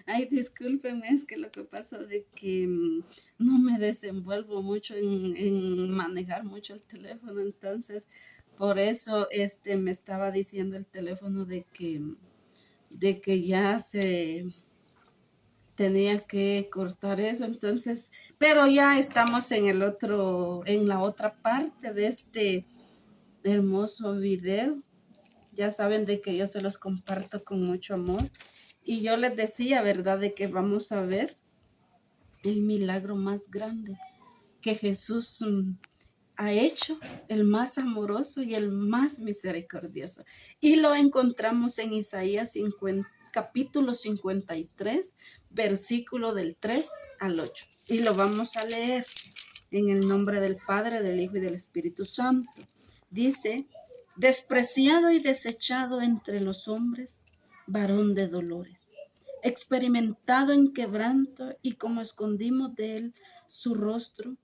Ay, discúlpenme, es que lo que pasa de que no me desenvuelvo mucho en manejar mucho el teléfono, entonces por eso me estaba diciendo el teléfono de que ya se tenía que cortar eso, entonces, pero ya estamos en la otra parte de este hermoso video. Ya saben de que yo se los comparto con mucho amor. Y yo les decía, ¿verdad? De que vamos a ver el milagro más grande que Jesús ha hecho, el más amoroso y el más misericordioso. Y lo encontramos en Isaías 50, capítulo 53, versículo del 3 al 8. Y lo vamos a leer en el nombre del Padre, del Hijo y del Espíritu Santo. Dice: despreciado y desechado entre los hombres, varón de dolores, experimentado en quebranto, y como escondimos de él su rostro,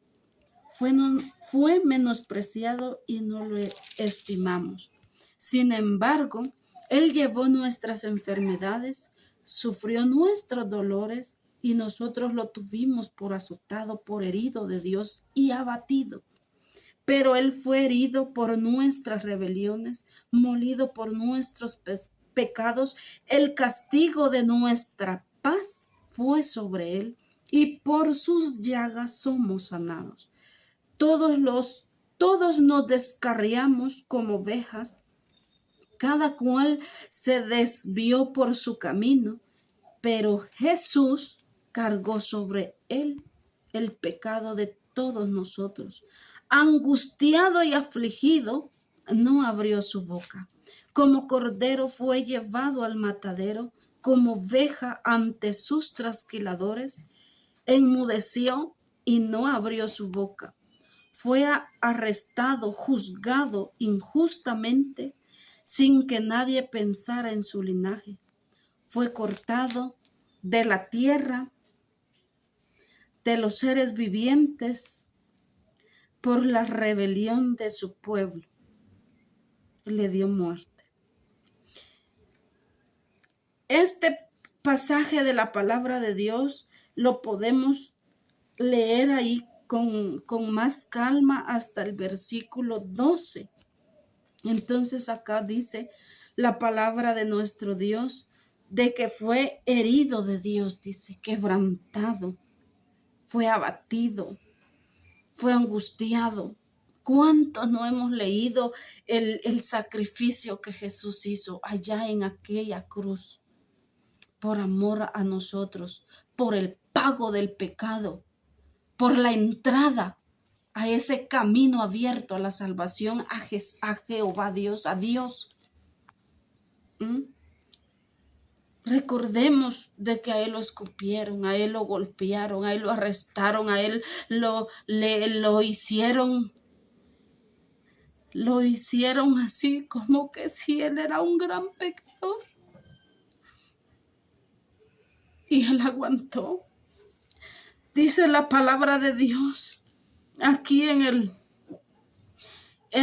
fue menospreciado y no lo estimamos. Sin embargo, él llevó nuestras enfermedades, sufrió nuestros dolores, y nosotros lo tuvimos por azotado, por herido de Dios y abatido. Pero él fue herido por nuestras rebeliones, molido por nuestros pecados. El castigo de nuestra paz fue sobre él, y por sus llagas somos sanados. Todos nos descarriamos como ovejas, cada cual se desvió por su camino, pero Jesús cargó sobre él el pecado de todos nosotros. Angustiado y afligido, no abrió su boca. Como cordero fue llevado al matadero, como oveja ante sus trasquiladores, enmudeció y no abrió su boca. Fue arrestado, juzgado injustamente, sin que nadie pensara en su linaje. Fue cortado de la tierra, de los seres vivientes, por la rebelión de su pueblo. Le dio muerte. Este pasaje de la palabra de Dios lo podemos leer ahí con más calma hasta el versículo 12. Entonces acá dice la palabra de nuestro Dios, de que fue herido de Dios, dice, quebrantado, fue abatido, fue angustiado. ¿Cuántos no hemos leído el sacrificio que Jesús hizo allá en aquella cruz por amor a nosotros, por el pago del pecado, por la entrada a ese camino abierto a la salvación, a Jehová Dios, a Dios? Recordemos de que a él lo escupieron, a él lo golpearon, a él lo arrestaron, a él lo hicieron así como que si él era un gran pecador. Y él aguantó. Dice la palabra de Dios aquí en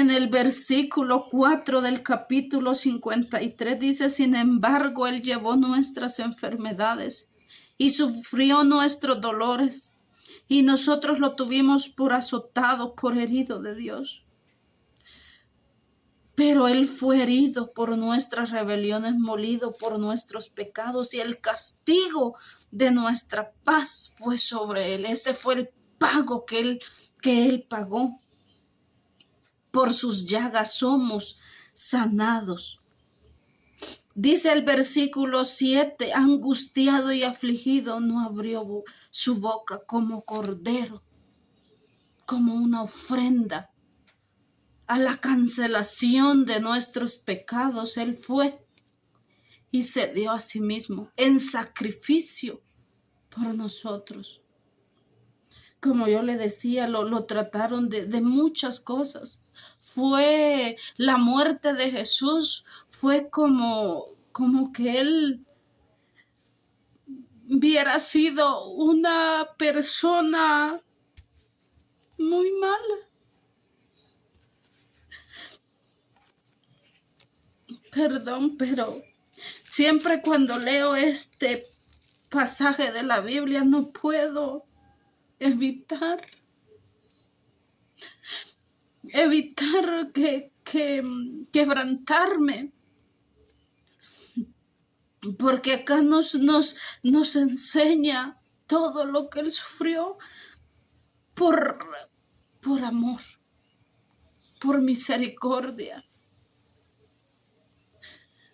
el versículo 4 del capítulo 53, dice: sin embargo, él llevó nuestras enfermedades y sufrió nuestros dolores, y nosotros lo tuvimos por azotado, por herido de Dios. Pero él fue herido por nuestras rebeliones, molido por nuestros pecados, y el castigo de nuestra paz fue sobre él. Ese fue el pago que él pagó. Por sus llagas somos sanados. Dice el versículo 7, angustiado y afligido, no abrió su boca, como cordero, como una ofrenda a la cancelación de nuestros pecados. Él fue y se dio a sí mismo en sacrificio por nosotros. Como yo le decía, lo trataron de muchas cosas. Fue la muerte de Jesús, fue como que él hubiera sido una persona muy mala. Perdón, pero Siempre cuando leo este pasaje de la Biblia no puedo evitar quebrantarme, porque acá nos enseña todo lo que él sufrió por amor, por misericordia.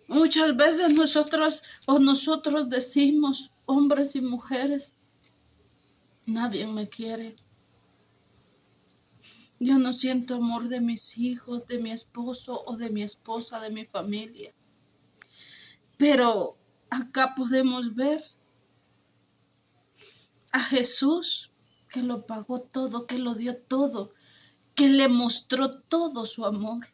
Muchas veces nosotros decimos, hombres y mujeres, nadie me quiere. Yo no siento amor de mis hijos, de mi esposo o de mi esposa, de mi familia. Pero acá podemos ver a Jesús que lo pagó todo, que lo dio todo, que le mostró todo su amor.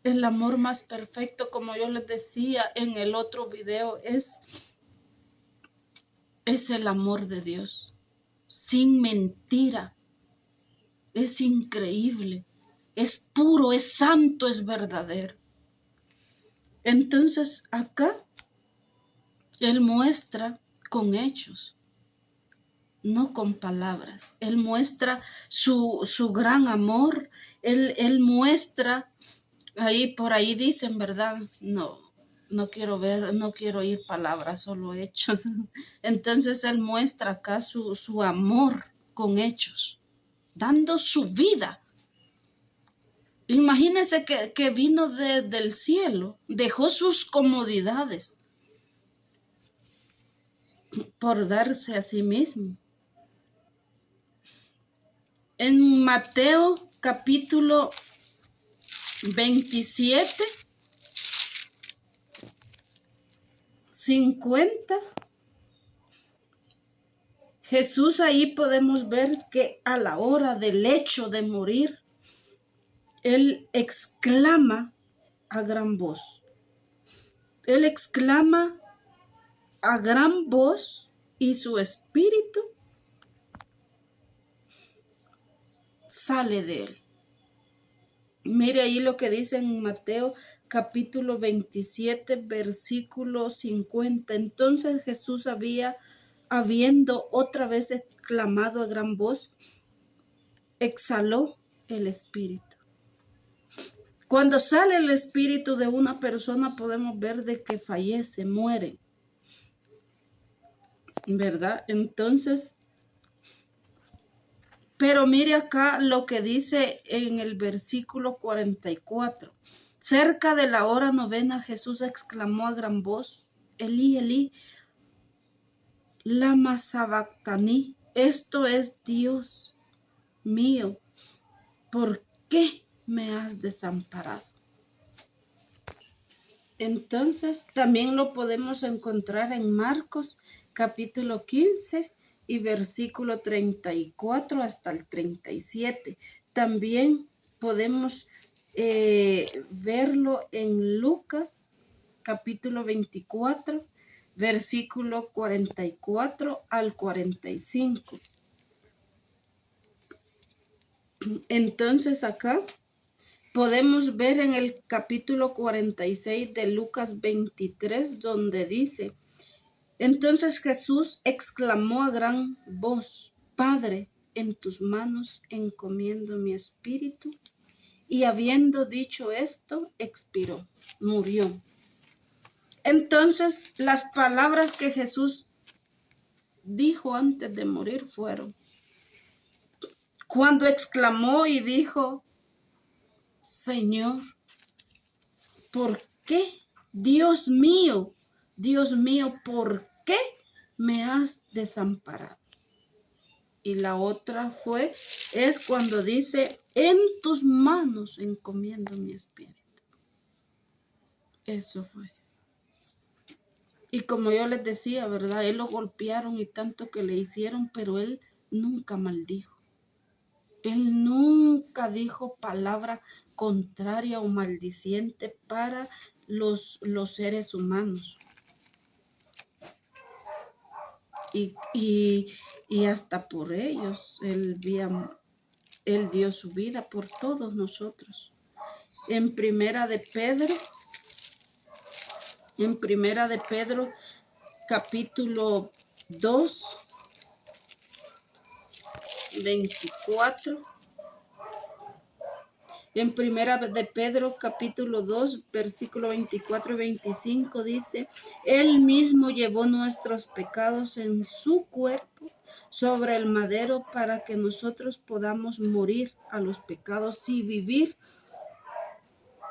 El amor más perfecto, como yo les decía en el otro video, es el amor de Dios, sin mentira. Es increíble, es puro, es santo, es verdadero. Entonces acá él muestra con hechos, no con palabras. Él muestra su gran amor. Él muestra, por ahí dicen, ¿verdad? No quiero ver, no quiero oír palabras, solo hechos. Entonces él muestra acá su amor con hechos, dando su vida. Imagínense que vino del cielo, dejó sus comodidades por darse a sí mismo. En Mateo capítulo 27, 50, Jesús ahí podemos ver que a la hora del hecho de morir, Él exclama a gran voz. Él exclama a gran voz y su espíritu sale de él. Mire ahí lo que dice en Mateo capítulo 27, versículo 50. Entonces Jesús habiendo otra vez exclamado a gran voz, exhaló el espíritu. Cuando sale el espíritu de una persona podemos ver de que fallece, muere, ¿verdad? Entonces, pero mire acá lo que dice en el versículo 44. Cerca de la hora novena, Jesús exclamó a gran voz, Elí, Elí, lama sabactani. Esto es, Dios mío, ¿por qué me has desamparado? Entonces, también lo podemos encontrar en Marcos capítulo 15 y versículo 34 hasta el 37. También podemos verlo en Lucas capítulo 24, versículo 44 al 45. Entonces acá podemos ver en el capítulo 46 de Lucas 23, donde dice, entonces Jesús exclamó a gran voz, Padre, en tus manos encomiendo mi espíritu. Y habiendo dicho esto, expiró, murió. Entonces, las palabras que Jesús dijo antes de morir fueron, cuando exclamó y dijo, Señor, ¿por qué? Dios mío, ¿por qué me has desamparado? Y la otra es cuando dice, en tus manos encomiendo mi espíritu. Eso fue. Y como yo les decía, ¿verdad? Él lo golpearon y tanto que le hicieron, pero él nunca maldijo. Él nunca dijo palabra contraria o maldiciente para los seres humanos. Y hasta por ellos, él dio su vida por todos nosotros. En Primera de Pedro, En Primera de Pedro, capítulo 2, 24. En Primera de Pedro, capítulo 2, versículo 24 y 25 dice, Él mismo llevó nuestros pecados en su cuerpo sobre el madero para que nosotros podamos morir a los pecados y vivir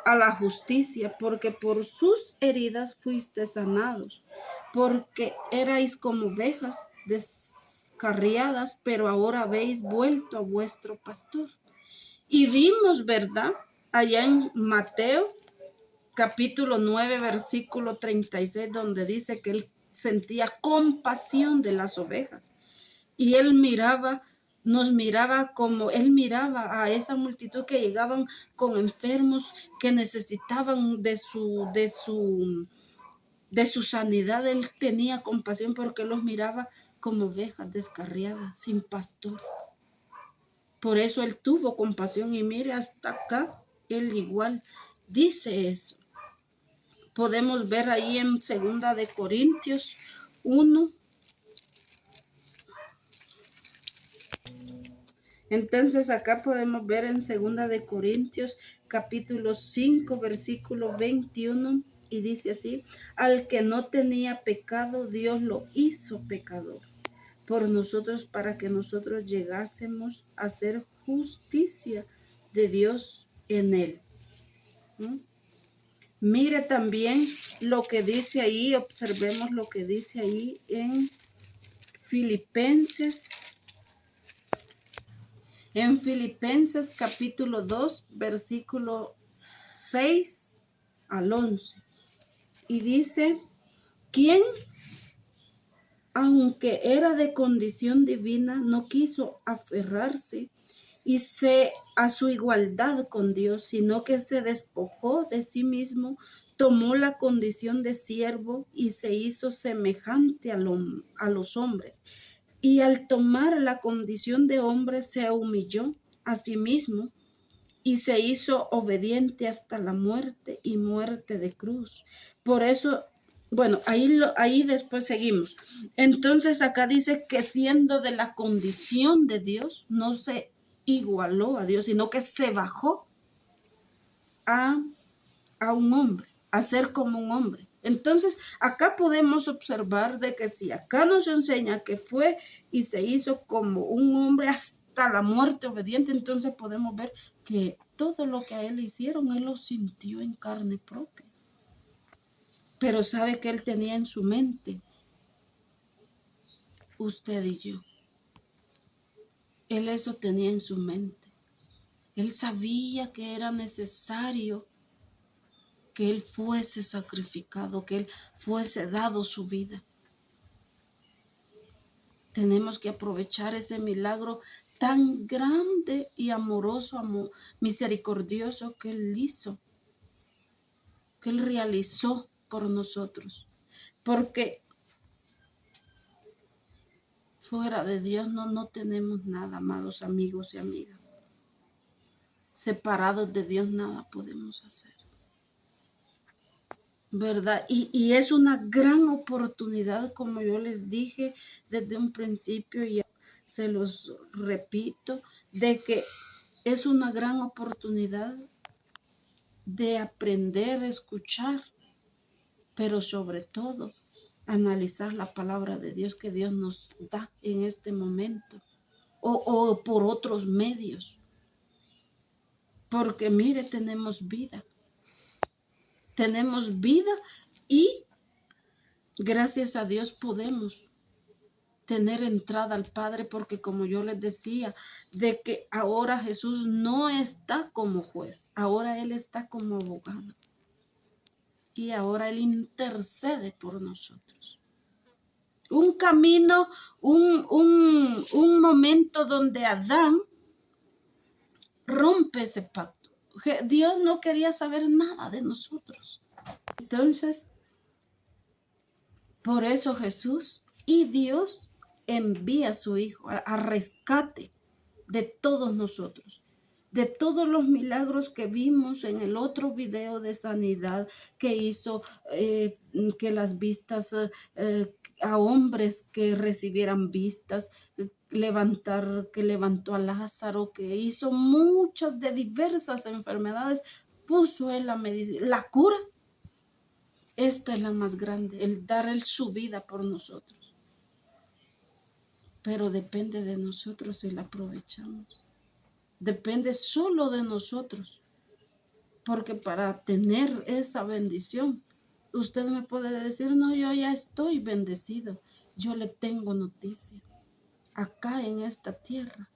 a la justicia, porque por sus heridas fuiste sanados, porque erais como ovejas descarriadas, pero ahora habéis vuelto a vuestro pastor. Y vimos, ¿verdad? Allá en Mateo, capítulo 9, versículo 36, donde dice que él sentía compasión de las ovejas. Y él nos miraba como él miraba a esa multitud que llegaban con enfermos que necesitaban de su sanidad. Él tenía compasión porque los miraba como ovejas descarriadas, sin pastor. Por eso él tuvo compasión y mire hasta acá, él igual dice eso. Podemos ver ahí en 2 de Corintios 1. Entonces acá podemos ver en 2 de Corintios capítulo 5 versículo 21 y dice así, al que no tenía pecado Dios lo hizo pecador por nosotros para que nosotros llegásemos a ser justicia de Dios en él. Mire también lo que dice ahí, observemos lo que dice ahí en Filipenses. En Filipenses capítulo 2, versículo 6 al 11. Y dice, ¿quién, aunque era de condición divina, no quiso aferrarse a su igualdad con Dios, sino que se despojó de sí mismo, tomó la condición de siervo y se hizo semejante a los hombres. Y al tomar la condición de hombre se humilló a sí mismo y se hizo obediente hasta la muerte y muerte de cruz. Por eso, bueno, ahí después seguimos. Entonces acá dice que siendo de la condición de Dios, no se igualó a Dios, sino que se bajó a un hombre, a ser como un hombre. Entonces, acá podemos observar de que si acá nos enseña que fue y se hizo como un hombre hasta la muerte obediente, entonces podemos ver que todo lo que a él hicieron, él lo sintió en carne propia. Pero sabe que él tenía en su mente, usted y yo. Él eso tenía en su mente. Él sabía que era necesario que él fuese sacrificado, que él fuese dado su vida. Tenemos que aprovechar ese milagro tan grande y amoroso, misericordioso que él hizo, que él realizó por nosotros. Porque fuera de Dios no tenemos nada, amados amigos y amigas. Separados de Dios nada podemos hacer. ¿Verdad? Y es una gran oportunidad, como yo les dije desde un principio y se los repito, de que es una gran oportunidad de aprender a escuchar, pero sobre todo analizar la palabra de Dios que Dios nos da en este momento o por otros medios. Porque mire, tenemos vida y gracias a Dios podemos tener entrada al Padre, porque como yo les decía, de que ahora Jesús no está como juez, ahora Él está como abogado. Y ahora Él intercede por nosotros. Un camino, un momento donde Adán rompe ese pacto. Dios no quería saber nada de nosotros. Entonces, por eso Jesús y Dios envía a su Hijo a rescate de todos nosotros. de todos los milagros que vimos en el otro video de sanidad que hizo, que las vistas, a hombres que recibieran vistas, que levantó a Lázaro, que hizo muchas de diversas enfermedades, puso él la cura. Esta es la más grande, el dar él su vida por nosotros. Pero depende de nosotros si la aprovechamos. Depende solo de nosotros. Porque para tener esa bendición, usted me puede decir, no, yo ya estoy bendecido. Yo le tengo noticia. Acá en esta tierra,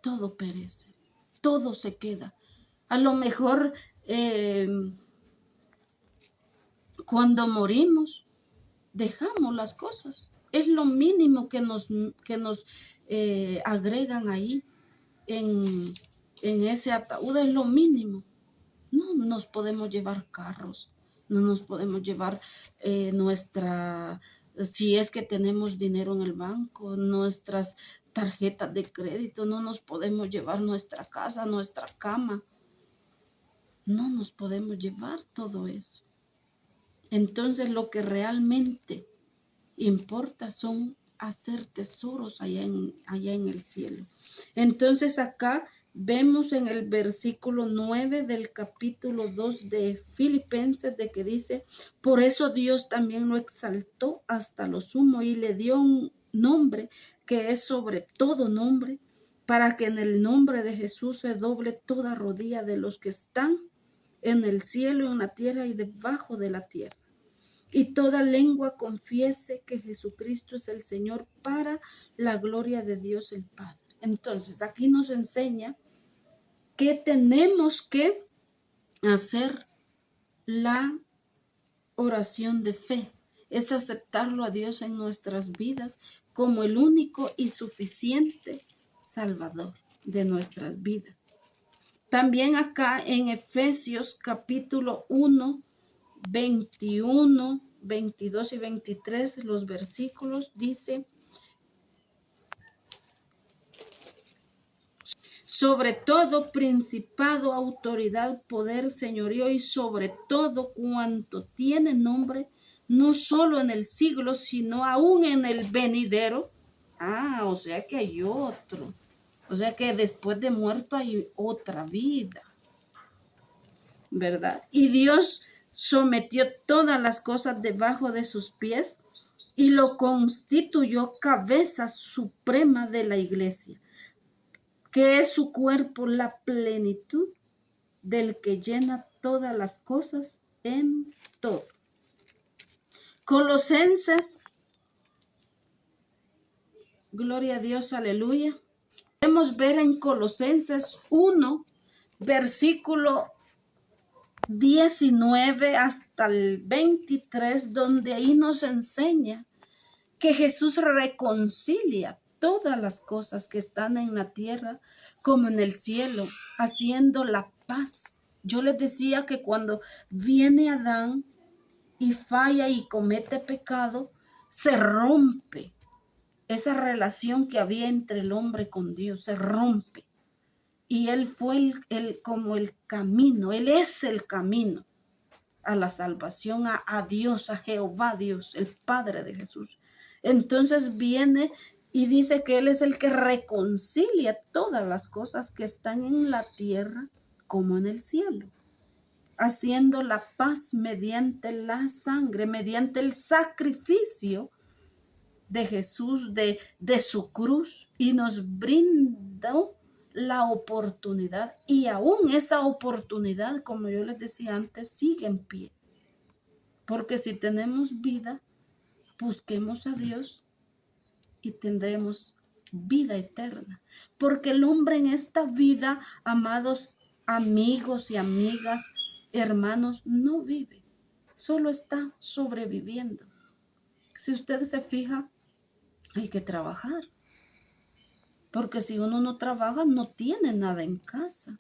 todo perece, todo se queda. A lo mejor cuando morimos, dejamos las cosas. Es lo mínimo que nos agregan ahí en ese ataúd, es lo mínimo. No nos podemos llevar carros, no nos podemos llevar si es que tenemos dinero en el banco, nuestras tarjetas de crédito, no nos podemos llevar nuestra casa, nuestra cama. No nos podemos llevar todo eso. Entonces lo que realmente importa son hacer tesoros allá en el cielo. Entonces acá vemos en el versículo 9 del capítulo 2 de Filipenses de que dice, por eso Dios también lo exaltó hasta lo sumo y le dio un nombre que es sobre todo nombre, para que en el nombre de Jesús se doble toda rodilla de los que están en el cielo, en la tierra y debajo de la tierra. Y toda lengua confiese que Jesucristo es el Señor para la gloria de Dios el Padre. Entonces, aquí nos enseña que tenemos que hacer la oración de fe. Es aceptarlo a Dios en nuestras vidas como el único y suficiente Salvador de nuestras vidas. También acá en Efesios capítulo 1, 21, 22 y 23, los versículos dice, sobre todo principado, autoridad, poder, señorío y sobre todo cuanto tiene nombre, no solo en el siglo, sino aún en el venidero. O sea que hay otro. O sea que después de muerto hay otra vida, ¿verdad? Y Dios sometió todas las cosas debajo de sus pies y lo constituyó cabeza suprema de la iglesia, que es su cuerpo, la plenitud del que llena todas las cosas en todo. Colosenses, gloria a Dios, aleluya. Podemos ver en Colosenses 1, versículo 19 hasta el 23, donde ahí nos enseña que Jesús reconcilia todas las cosas que están en la tierra como en el cielo, haciendo la paz. Yo les decía que cuando viene Adán y falla y comete pecado, se rompe esa relación que había entre el hombre con Dios, se rompe. Y Él fue como el camino, Él es el camino a la salvación, a Dios, a Jehová Dios, el Padre de Jesús. Entonces viene y dice que Él es el que reconcilia todas las cosas que están en la tierra como en el cielo, haciendo la paz mediante la sangre, mediante el sacrificio de Jesús, de su cruz, y nos brindó la oportunidad, y aún esa oportunidad, como yo les decía antes, sigue en pie. Porque si tenemos vida, busquemos a Dios y tendremos vida eterna. Porque el hombre en esta vida, amados amigos y amigas, hermanos, no vive, solo está sobreviviendo. Si usted se fija, hay que trabajar. Porque si uno no trabaja, no tiene nada en casa.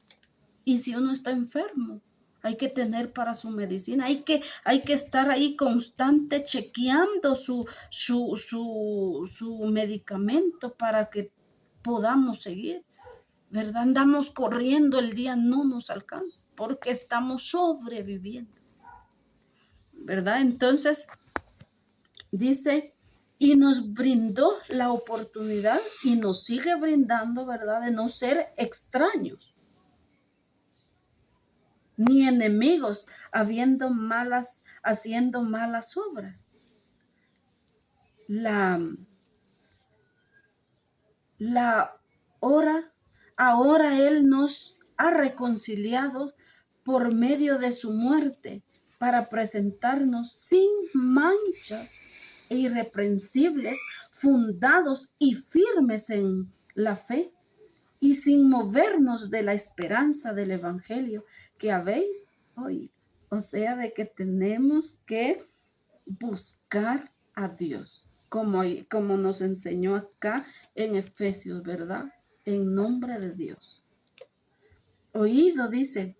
Y si uno está enfermo, hay que tener para su medicina. Hay que estar ahí constante chequeando su medicamento para que podamos seguir. ¿verdad? Andamos corriendo, el día no nos alcanza porque estamos sobreviviendo, ¿verdad? Entonces dice, y nos brindó la oportunidad y nos sigue brindando, ¿verdad? De no ser extraños ni enemigos, haciendo malas obras. La ahora Él nos ha reconciliado por medio de su muerte para presentarnos sin manchas e irreprensibles, fundados y firmes en la fe y sin movernos de la esperanza del evangelio que habéis oído. O sea, de que tenemos que buscar a Dios, como nos enseñó acá en Efesios, ¿verdad? En nombre de Dios. Oído, dice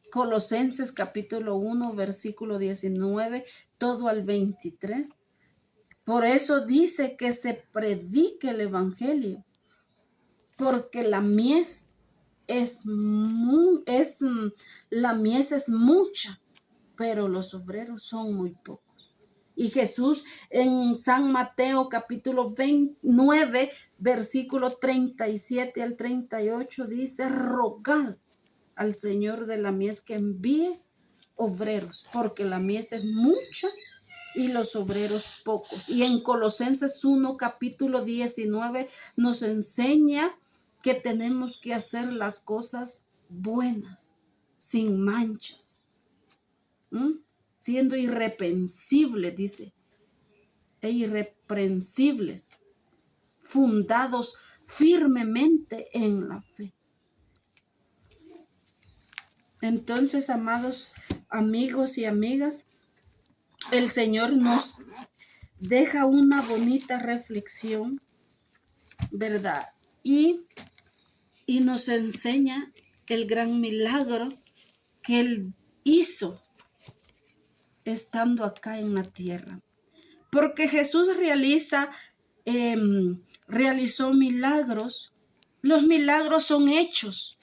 Colosenses capítulo 1, versículo 19, todo al 23. Por eso dice que se predique el evangelio, porque la mies es mucha, pero los obreros son muy pocos. Y Jesús en San Mateo capítulo 29, versículo 37 al 38 dice, rogad al Señor de la mies que envíe obreros, porque la mies es mucha y los obreros pocos. Y en Colosenses 1, capítulo 19, nos enseña que tenemos que hacer las cosas buenas, sin manchas, siendo irreprensibles, dice, e irreprensibles, fundados firmemente en la fe. Entonces, amados amigos y amigas, el Señor nos deja una bonita reflexión, ¿verdad? Y nos enseña el gran milagro que Él hizo estando acá en la tierra. Porque Jesús realizó milagros. Los milagros son hechos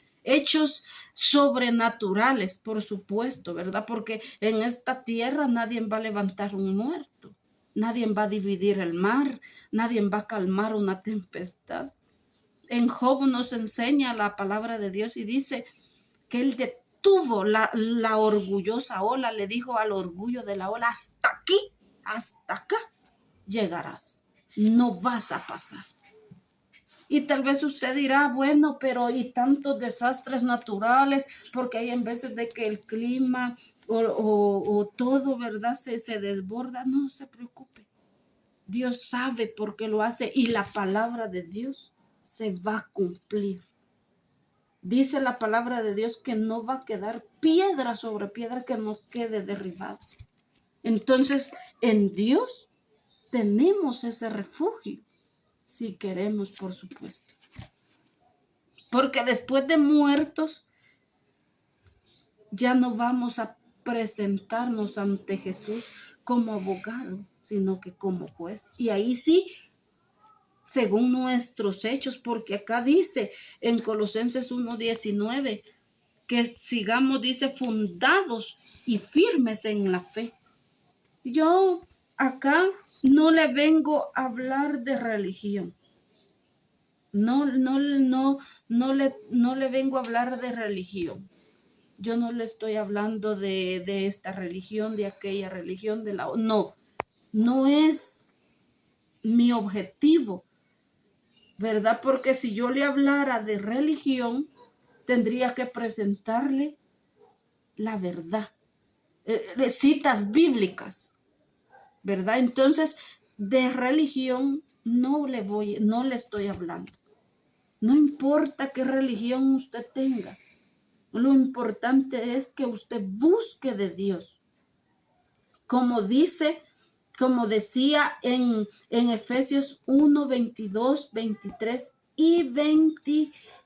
sobrenaturales, por supuesto, ¿verdad? Porque en esta tierra nadie va a levantar un muerto, nadie va a dividir el mar, nadie va a calmar una tempestad. En Job nos enseña la palabra de Dios y dice que Él detuvo la orgullosa ola, le dijo al orgullo de la ola, hasta aquí, hasta acá llegarás, no vas a pasar. Y tal vez usted dirá, bueno, pero y tantos desastres naturales, porque hay en veces de que el clima o todo, ¿verdad? Se desborda. No se preocupe. Dios sabe por qué lo hace y la palabra de Dios se va a cumplir. Dice la palabra de Dios que no va a quedar piedra sobre piedra que no quede derribada. Entonces, en Dios tenemos ese refugio. Si queremos, por supuesto. Porque después de muertos, ya no vamos a presentarnos ante Jesús como abogado, sino que como juez. Y ahí sí, según nuestros hechos, porque acá dice en Colosenses 1:19, que sigamos, dice, fundados y firmes en la fe. Yo acá no le vengo a hablar de religión. No le vengo a hablar de religión. Yo no le estoy hablando de esta religión, de aquella religión, de la... No es mi objetivo, ¿verdad? Porque si yo le hablara de religión, tendría que presentarle la verdad, citas bíblicas, ¿verdad? Entonces, de religión no le estoy hablando. No importa qué religión usted tenga. Lo importante es que usted busque de Dios. Como decía en Efesios 1, 22, 23 y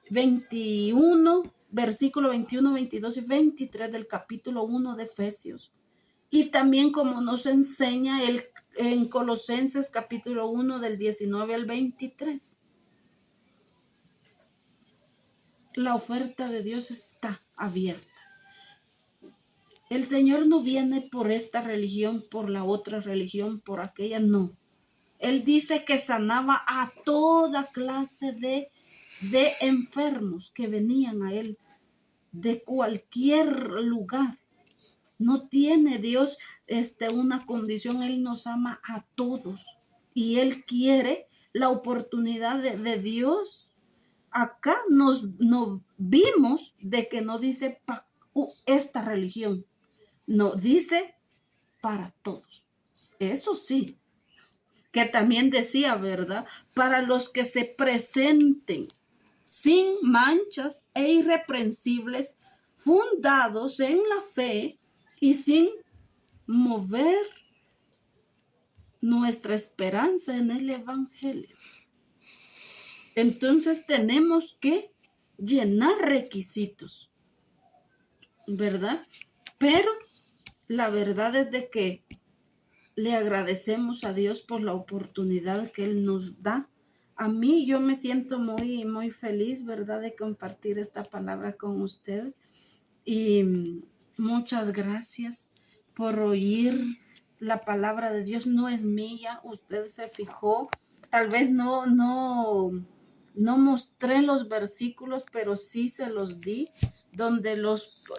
21, versículo 21, 22 y 23 del capítulo 1 de Efesios. Y también como nos enseña en Colosenses capítulo 1 del 19 al 23. la oferta de Dios está abierta. El Señor no viene por esta religión, por la otra religión, por aquella, no. Él dice que sanaba a toda clase de enfermos que venían a Él de cualquier lugar. No tiene Dios una condición, Él nos ama a todos y Él quiere la oportunidad de Dios. Acá nos vimos de que no dice esta religión, no, dice para todos. Eso sí, que también decía, ¿verdad? Para los que se presenten sin manchas e irreprensibles, fundados en la fe y sin mover nuestra esperanza en el Evangelio. Entonces tenemos que llenar requisitos, ¿verdad? Pero la verdad es de que le agradecemos a Dios por la oportunidad que Él nos da. A mí yo me siento muy, muy feliz, ¿verdad?, de compartir esta palabra con usted. Y muchas gracias por oír la palabra de Dios. No es mía, usted se fijó. Tal vez no mostré los versículos, pero sí se los di, donde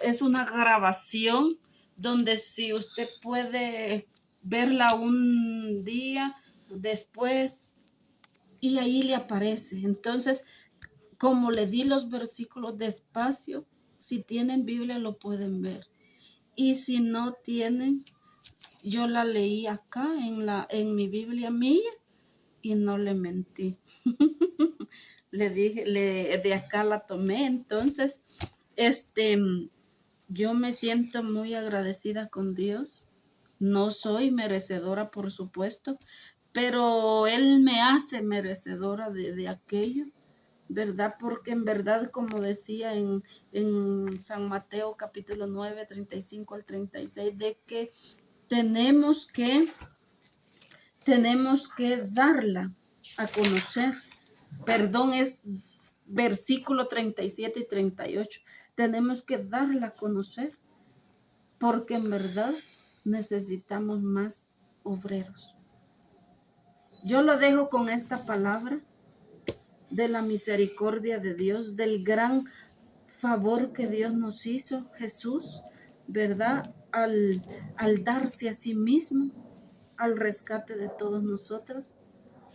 es una grabación, donde si usted puede verla un día después y ahí le aparece. Entonces, como le di los versículos despacio, si tienen Biblia lo pueden ver. Y si no tienen, yo la leí acá en mi Biblia mía y no le mentí. Le dije, de acá la tomé. Entonces, yo me siento muy agradecida con Dios. No soy merecedora, por supuesto, pero Él me hace merecedora de aquello, ¿verdad? Porque en verdad, como decía en San Mateo capítulo 9, 35 al 36, de que tenemos que darla a conocer. Perdón, es versículo 37 y 38. Tenemos que darla a conocer porque en verdad necesitamos más obreros. Yo lo dejo con esta palabra de la misericordia de Dios, del gran favor que Dios nos hizo, Jesús, ¿verdad? Al darse a sí mismo al rescate de todos nosotros.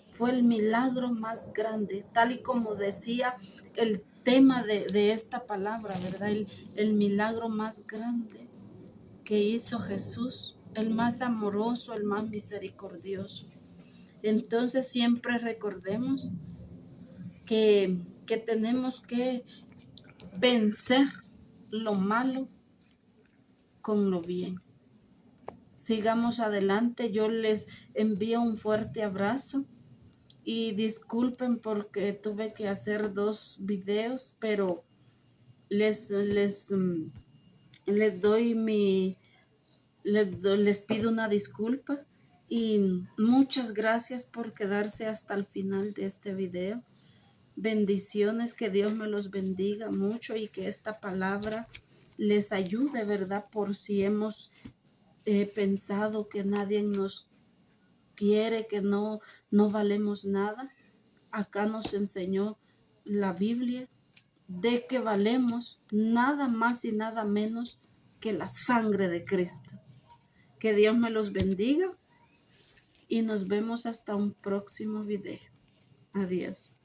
Fue el milagro más grande, tal y como decía el tema de esta palabra, ¿verdad? El milagro más grande que hizo Jesús, el más amoroso, el más misericordioso. Entonces siempre recordemos que tenemos que vencer lo malo con lo bien. Sigamos adelante. Yo les envío un fuerte abrazo y disculpen porque tuve que hacer 2 videos, pero les pido una disculpa y muchas gracias por quedarse hasta el final de este video. Bendiciones, que Dios me los bendiga mucho y que esta palabra les ayude, ¿verdad? Por si hemos pensado que nadie nos quiere, que no valemos nada. Acá nos enseñó la Biblia de que valemos nada más y nada menos que la sangre de Cristo. Que Dios me los bendiga y nos vemos hasta un próximo video. Adiós.